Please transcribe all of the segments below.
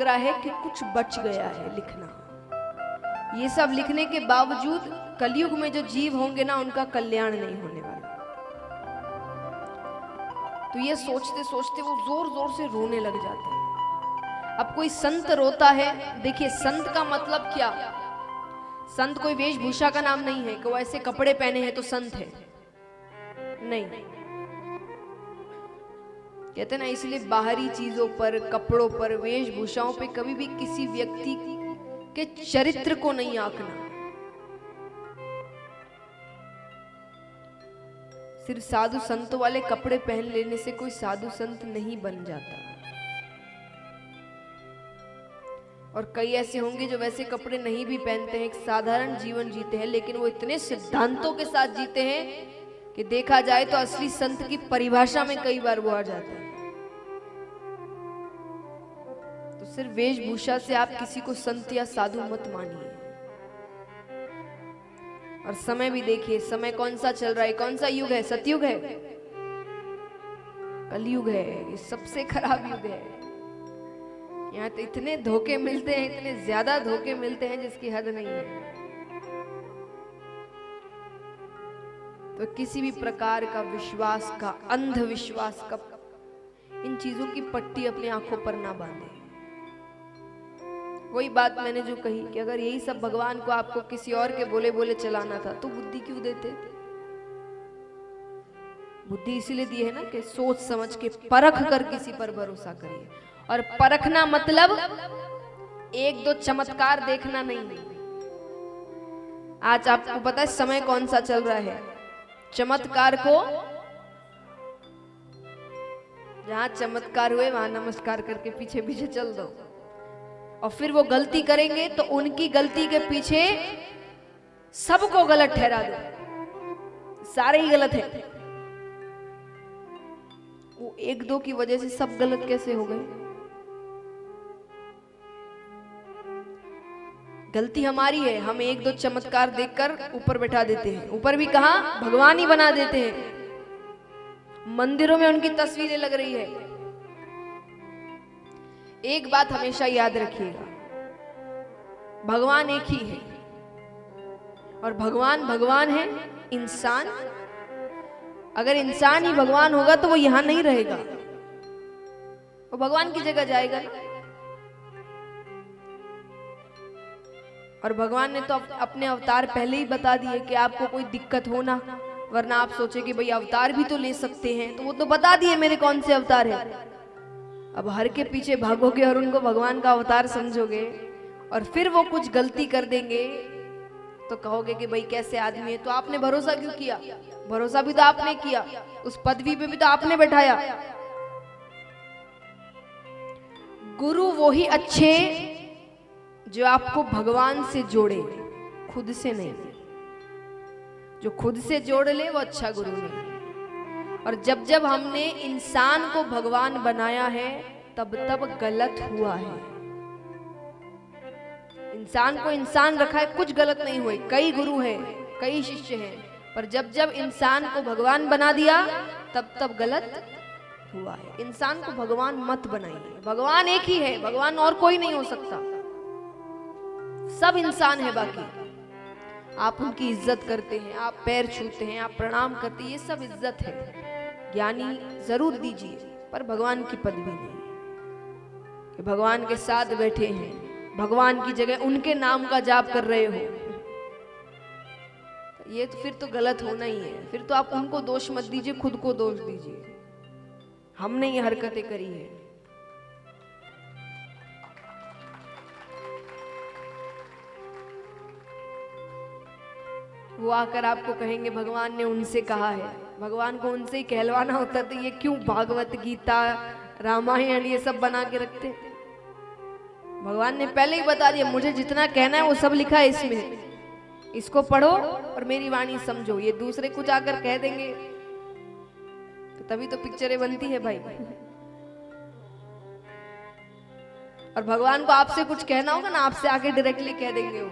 आग्रह है कि कुछ बच गया है लिखना। ये सब लिखने के बावजूद कलयुग में जो जीव होंगे ना, उनका कल्याण नहीं होने वाला। तो ये सोचते सोचते वो जोर जोर से रोने लग जाते हैं। अब कोई संत रोता है, देखिए संत का मतलब क्या, संत कोई वेशभूषा का नाम नहीं है कि वो ऐसे कपड़े पहने हैं तो संत है, नहीं। कहते ना, इसलिए बाहरी चीजों पर, कपड़ों पर, वेशभूषाओं पे कभी भी किसी व्यक्ति के चरित्र को नहीं आंकना। सिर्फ साधु संत वाले कपड़े पहन लेने से कोई साधु संत नहीं बन जाता। और कई ऐसे होंगे जो वैसे कपड़े नहीं भी पहनते हैं, एक साधारण जीवन जीते हैं, लेकिन वो इतने सिद्धांतों के साथ जीते हैं कि देखा जाए तो असली संत की परिभाषा में कई बार वो आ जाते हैं। तो सिर्फ वेशभूषा से आप किसी को संत या साधु मत मानिए। और समय भी देखिए, समय कौन सा चल रहा है, कौन सा युग है, सतयुग है, कलयुग है, ये सबसे खराब युग है। यहाँ तो इतने धोखे मिलते हैं, इतने ज्यादा धोखे मिलते हैं जिसकी हद नहीं है। तो किसी भी प्रकार का विश्वास का, अंधविश्वास का, इन चीजों की पट्टी अपनी आंखों पर ना बांधे। वही बात मैंने जो कही कि अगर यही सब भगवान को आपको किसी और के बोले बोले चलाना था तो बुद्धि क्यों देते? बुद्धि इसीलिए दी है ना कि सोच समझ के परख कर किसी पर भरोसा करिए। और परखना मतलब एक दो चमत्कार देखना नहीं। आज आपको पता है समय कौन सा चल रहा है, चमत्कार को, जहां चमत्कार हुए वहां नमस्कार करके पीछे पीछे चल दो। और फिर वो गलती करेंगे तो उनकी गलती के पीछे सबको गलत ठहरा दो, सारे ही गलत है। वो एक दो की वजह से सब गलत कैसे हो गए? गलती हमारी है, हम एक दो चमत्कार देखकर ऊपर बैठा देते हैं। ऊपर भी कहा, भगवान ही बना देते हैं। मंदिरों में उनकी तस्वीरें लग रही है। एक बात हमेशा याद रखिएगा, भगवान एक ही है। और भगवान भगवान है, इंसान, अगर इंसान ही भगवान होगा तो वो यहां नहीं रहेगा, वो भगवान की जगह जाएगा ना। और भगवान ने तो अपने अवतार पहले ही बता दिए कि आपको कोई दिक्कत हो ना, वरना आप सोचे कि भाई अवतार भी तो ले सकते हैं, तो वो तो बता दिए मेरे कौन से अवतार है। अब हर के पीछे भागोगे और उनको भगवान का अवतार समझोगे और फिर वो कुछ गलती कर देंगे तो कहोगे कि भाई कैसे आदमी है। तो आपने भरोसा क्यों किया? भरोसा भी तो आपने किया, उस पदवी पे भी तो आपने बैठाया। गुरु वो ही अच्छे जो आपको भगवान से जोड़े, खुद से नहीं। जो खुद से जोड़ ले वो अच्छा गुरु नहीं। और जब जब हमने इंसान को भगवान बनाया है तब तब गलत हुआ है। इंसान को इंसान रखा है, कुछ गलत नहीं हुए। कई गुरु हैं, कई शिष्य हैं, पर जब जब इंसान को भगवान बना दिया तब तब गलत हुआ है। इंसान को भगवान मत बनाइए। भगवान एक ही है, भगवान और कोई नहीं हो सकता। सब इंसान है। बाकी आप उनकी इज्जत करते हैं, आप पैर छूते हैं, आप प्रणाम करते हैं, ये सब इज्जत है। ज्ञानी जरूर दीजिए, पर भगवान की पदवी नहीं कि भगवान के साथ बैठे हैं, भगवान की जगह उनके नाम का जाप कर रहे हो। ये तो फिर तो गलत होना ही है। फिर तो आप उनको दोष मत दीजिए, खुद को दोष दीजिए। हमने ये हरकतें करी है। वो आकर आपको कहेंगे भगवान ने उनसे कहा है। भगवान को उनसे ही कहलवाना होता तो ये क्यों भागवत गीता रामायण ये सब बना के रखते? भगवान ने पहले ही बता दिया, मुझे जितना कहना है वो सब लिखा है इसमें, इसको पढ़ो और मेरी वाणी समझो। ये दूसरे कुछ आकर कह देंगे तो तभी तो पिक्चरें बनती है भाई। और भगवान को आपसे कुछ कहना होगा ना, आपसे आके डायरेक्टली कह देंगे। वो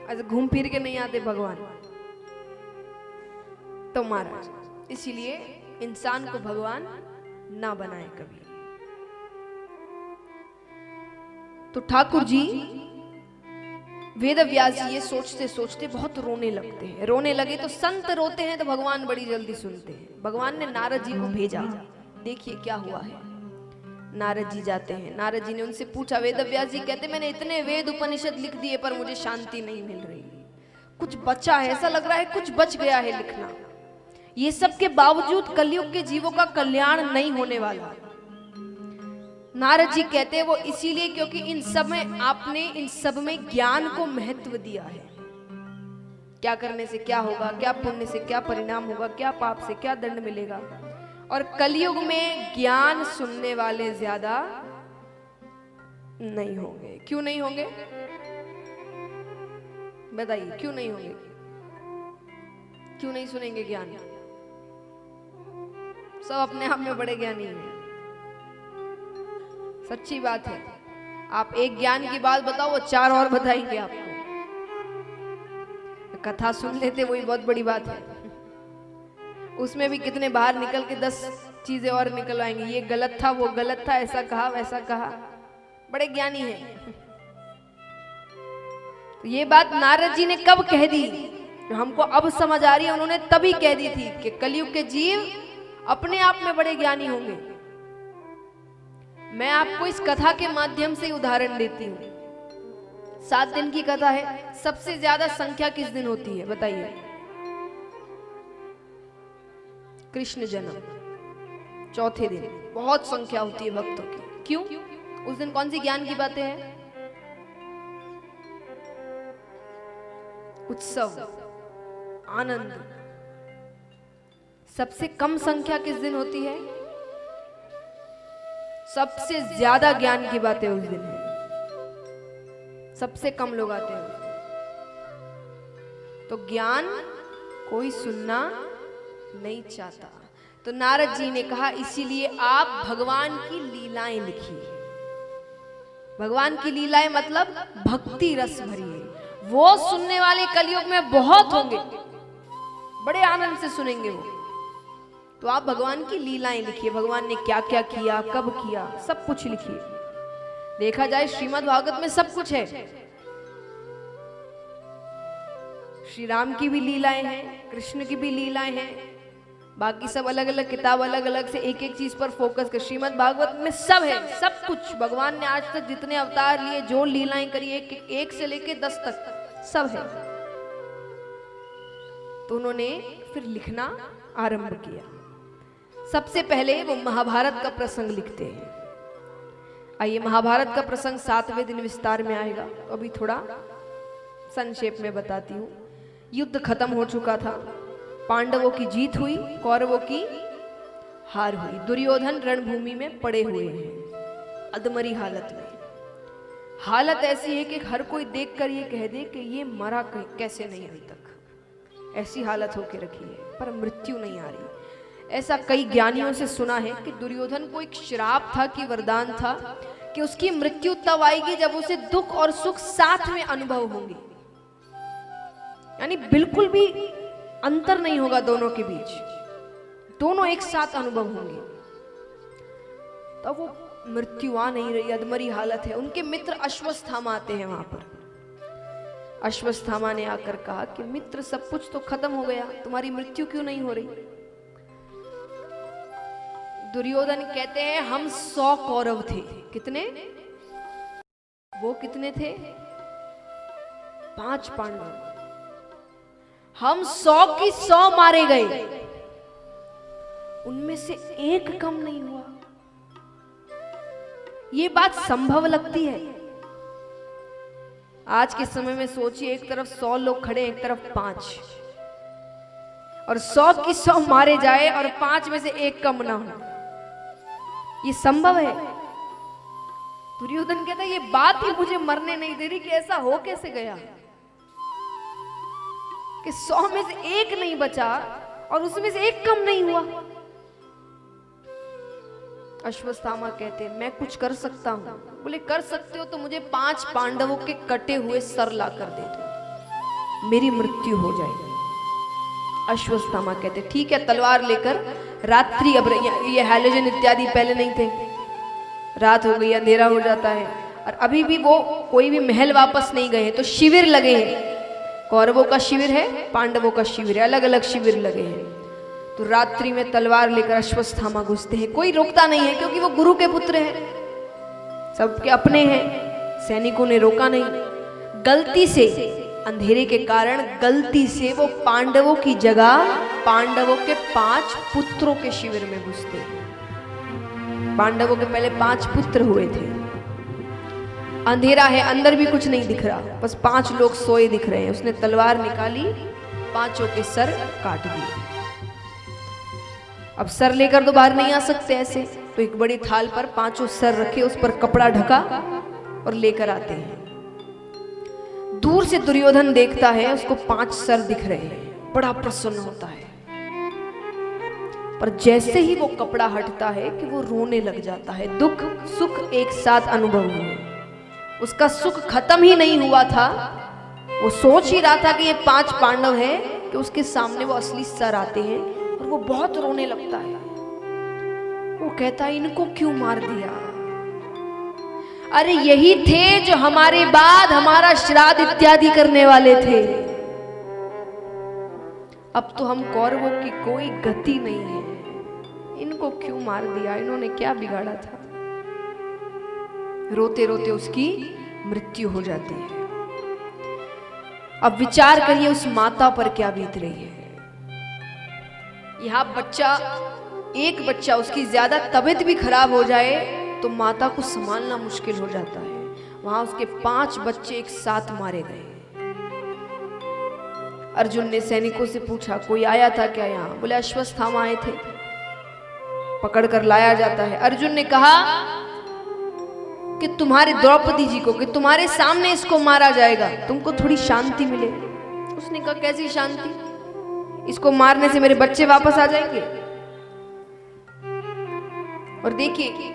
ऐसे घूम फिर के नहीं आते भगवान। तो महाराज इसीलिए इंसान को भगवान ना बनाए कभी। तो ठाकुर जी वेद व्यास जी ये सोचते सोचते बहुत रोने लगते हैं। रोने लगे तो संत रोते हैं तो भगवान बड़ी जल्दी सुनते हैं। भगवान ने नारद जी को भेजा, देखिए क्या हुआ है। नारद जी जाते हैं, नारद जी ने उनसे पूछा, वेद व्यास जी कहते मैंने इतने वेद उपनिषद लिख दिए पर मुझे शांति नहीं मिल रही, कुछ बचा है, ऐसा लग रहा है कुछ बच गया है लिखना। ये सब के बावजूद कलयुग के जीवों का कल्याण नहीं होने वाला। नारद जी कहते हैं वो इसीलिए क्योंकि इन सब में आपने इन सब में ज्ञान को महत्व दिया है। क्या करने से क्या होगा, क्या पुण्य से क्या परिणाम होगा, क्या पाप से क्या दंड मिलेगा। और कलयुग में ज्ञान सुनने वाले ज्यादा नहीं होंगे। क्यों नहीं होंगे बताइए, क्यों नहीं होंगे? क्यों नहीं सुनेंगे ज्ञान? सब अपने आप में बड़े ज्ञानी हैं, सच्ची बात है। आप एक ज्ञान की बात बताओ वो चार और बताएंगे आपको। कथा सुन लेते वही बहुत बड़ी बात है, उसमें भी कितने बाहर निकल के 10 चीजें और निकल आएंगी। ये गलत था, वो गलत था, ऐसा कहा वैसा कहा, बड़े ज्ञानी हैं। तो ये बात नारद जी ने कब कह दी, हमको अब समझ आ रही है। उन्होंने तभी कह दी थी कि कलयुग के जीव अपने आप में बड़े ज्ञानी होंगे। मैं आपको इस कथा के माध्यम से उदाहरण देती हूं। 7 दिन की कथा है, सबसे ज्यादा संख्या किस दिन होती है बताइए? कृष्ण जन्म, चौथे दिन बहुत संख्या होती है भक्तों की। क्यों? उस दिन कौन सी ज्ञान की बातें हैं? उत्सव, आनंद। सबसे कम संख्या किस दिन होती है? सबसे ज्यादा ज्ञान की बातें उस दिन है, सबसे कम लोग आते हैं। तो ज्ञान कोई सुनना नहीं चाहता। तो नारद जी ने कहा इसीलिए आप भगवान की लीलाएं लिखिए। भगवान की लीलाएं मतलब भक्ति रस भरी है, वो सुनने वाले कलयुग में बहुत होंगे, बड़े आनंद से सुनेंगे वो। तो आप भगवान की लीलाएं लिखिए, भगवान ने क्या क्या किया, कब किया, सब कुछ लिखिए। देखा जाए श्रीमद् भागवत में सब कुछ है। श्री राम की भी लीलाएं हैं, कृष्ण की भी लीलाएं हैं, बाकी सब अलग अलग किताब अलग अलग से एक एक चीज पर फोकस कर। श्रीमद् भागवत में सब है, सब कुछ। भगवान ने आज तक जितने अवतार लिए, जो लीलाएं करी, एक से लेके 10 तक सब है। तो उन्होंने फिर लिखना आरंभ किया। सबसे पहले वो महाभारत का प्रसंग लिखते हैं। आइए महाभारत का प्रसंग 7वें दिन विस्तार में आएगा, तो अभी थोड़ा संक्षेप में बताती हूँ। युद्ध खत्म हो चुका था, पांडवों की जीत हुई, कौरवों की हार हुई। दुर्योधन रणभूमि में पड़े हुए हैं अधमरी हालत में। हालत ऐसी है कि हर कोई देखकर ये कह दे कि ये मरा कैसे नहीं अभी तक, ऐसी हालत होके रखी है, पर मृत्यु नहीं आ रही। ऐसा कई ज्ञानियों से सुना है कि दुर्योधन को एक श्राप था कि वरदान था कि उसकी मृत्यु तब आएगी जब उसे दुख और सुख साथ में अनुभव होंगे, यानी बिल्कुल भी अंतर नहीं होगा दोनों के बीच, दोनों एक साथ अनुभव होंगे। तब वो मृत्यु आ नहीं रही, अधमरी हालत है। उनके मित्र अश्वत्थामा आते हैं वहां पर। अश्वत्थामा ने आकर कहा कि मित्र सब कुछ तो खत्म हो गया, तुम्हारी मृत्यु क्यों नहीं हो रही? दुर्योधन कहते हैं हम 100 कौरव थे। कितने? वो कितने थे? 5 पांडव। हम 100 की 100 मारे गए, उनमें से एक कम नहीं हुआ। ये बात संभव लगती है? आज के समय में सोचिए, एक तरफ 100 लोग खड़े, एक तरफ 5, और 100 की 100 मारे जाए और 5 में से एक कम ना हो। ये संभव है? दुर्योधन कहता है ये बात ही मुझे मरने नहीं दे रही कि ऐसा हो कैसे गया कि 100 में से एक नहीं बचा और उसमें से एक कम नहीं हुआ। अश्वत्थामा कहते हैं मैं कुछ कर सकता हूं। बोले कर सकते हो तो मुझे 5 पांडवों के कटे हुए सर ला कर दे दो, मेरी मृत्यु हो जाएगी। अश्वत्थामा कहते ठीक है, तलवार लेकर रात्रि, अब ये हैलोजन इत्यादि पहले नहीं थे, रात हो गई, अंधेरा हो जाता है, और अभी भी वो कोई भी महल वापस नहीं गए हैं, तो शिविर लगे हैं। कौरवों का शिविर है, पांडवों का शिविर है, अलग अलग शिविर लगे हैं। तो रात्रि में तलवार लेकर अश्वत्थामा घुसते हैं, कोई रोकता नहीं है क्योंकि वो गुरु के पुत्र हैं, सबके अपने हैं। सैनिकों ने रोका नहीं। गलती से, अंधेरे के कारण गलती से वो पांडवों की जगह पांडवों के 5 पुत्रों के शिविर में घुसते हैं। पांडवों के पहले 5 पुत्र हुए थे। अंधेरा है, अंदर भी कुछ नहीं दिख रहा, बस 5 लोग सोए दिख रहे हैं। उसने तलवार निकाली, 5 के सर काट दिए। अब सर लेकर तो बाहर नहीं आ सकते ऐसे, तो एक बड़ी थाल पर 5 सर रखे, उस पर कपड़ा ढका और लेकर आते हैं। दूर से दुर्योधन देखता है, उसको 5 सर दिख रहे हैं, बड़ा प्रसन्न होता है। पर जैसे ही वो कपड़ा हटता है कि वो रोने लग जाता है। दुख सुख एक साथ अनुभव हुए, उसका सुख खत्म ही नहीं हुआ था। वो सोच ही रहा था कि ये 5 पांडव हैं कि उसके सामने वो असली सर आते हैं और वो बहुत रोने लगता है। वो कहता है, इनको क्यों मार दिया? अरे यही थे जो हमारे बाद हमारा श्राद्ध इत्यादि करने वाले थे। अब तो हम कौरवों की कोई गति नहीं है, इनको क्यों मार दिया? इन्होंने क्या बिगाड़ा था? रोते रोते उसकी मृत्यु हो जाती है। अब विचार करिए उस माता पर क्या बीत रही है। यहां एक बच्चा उसकी ज्यादा तबीयत भी खराब हो जाए तो माता को संभालना मुश्किल हो जाता है। वहां उसके 5 बच्चे एक साथ मारे गए। अर्जुन ने सैनिकों से पूछा, कोई आया था क्या यहाँ? बोले अश्वत्थामा आए थे, पकड़कर लाया जाता है। अर्जुन ने कहा कि तुम्हारे द्रौपदी जी को, कि तुम्हारे सामने इसको मारा जाएगा, तुमको थोड़ी शांति मिले। उसने कहा, कैसी शांति? इसको मारने से मेरे बच्चे वापस आ जाएंगे। और देखिए